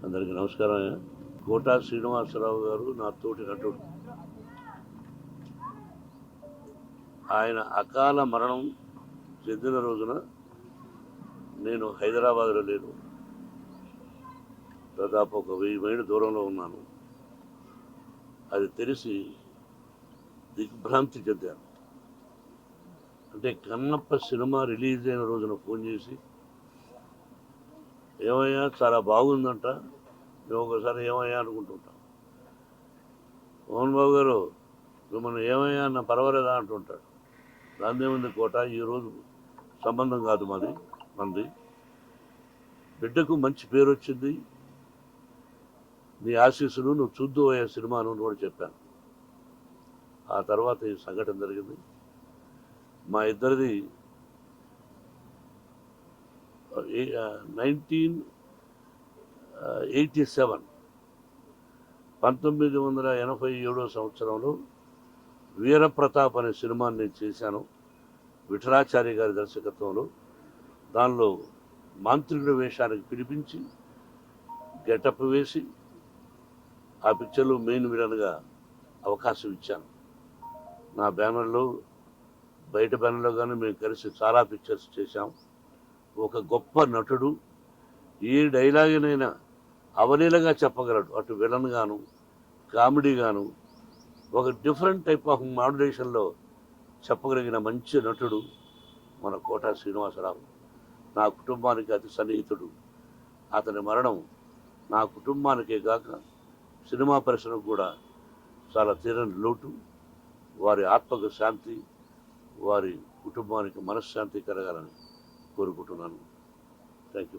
అందరికీ నమస్కారం. కోటా శ్రీనివాసరావు గారు నా తోటి నటుడు. ఆయన అకాల మరణం చెందిన రోజున నేను హైదరాబాద్లో లేను. దాదాపు ఒక 1000 మైళ్ళ దూరంలో ఉన్నాను. అది తెలిసి దిగ్భ్రాంతి చెందాను. అంటే కన్నప్ప సినిమా రిలీజ్ అయిన రోజున ఫోన్ చేసి, ఏమయ్యా చాలా బాగుందంట, మేము ఒకసారి ఏమయ్యా అనుకుంటుంటాం. మోహన్ బాబు గారు మిమ్మల్ని ఏమయ్యా అన్న పర్వాలేదా అంటుంటాడు. దాందేముంది కోట, ఈరోజు సంబంధం కాదు మనది. బిడ్డకు మంచి పేరు వచ్చింది, నీ ఆశీస్సులు నువ్వు చూద్దు అయ్యే సినిమాను కూడా చెప్పాను. ఆ తర్వాత ఈ సంఘటన జరిగింది. మా ఇద్దరిది 1987 1987 సంవత్సరంలో వీరప్రతాప్ అనే సినిమాని నేను చేశాను, విఠలాచార్య గారి దర్శకత్వంలో. దానిలో మాంత్రికుడి వేషానికి పిలిపించి గెటప్ వేసి ఆ పిక్చర్లో మెయిన్ విలన్గా అవకాశం ఇచ్చాను. నా బ్యానర్లో, బయట బ్యానర్లో కానీ మేము కలిసి చాలా పిక్చర్స్ చేశాం. ఒక గొప్ప నటుడు, ఏ డైలాగునైనా అవలీలగా చెప్పగలడు. అటు విలన్ గాను, కామెడీ గాను, ఒక డిఫరెంట్ టైప్ ఆఫ్ మాడ్యులేషన్లో చెప్పగలిగిన మంచి నటుడు మన కోటా శ్రీనివాసరావు. నా కుటుంబానికి అతి సన్నిహితుడు. అతని మరణం నా కుటుంబానికే కాక సినిమా పరిశ్రమకు కూడా చాలా తీరని లోటు. వారి ఆత్మకు శాంతి, వారి కుటుంబానికి మనశ్శాంతి కలగాలని కోరుకుంటున్నాను. Thank you.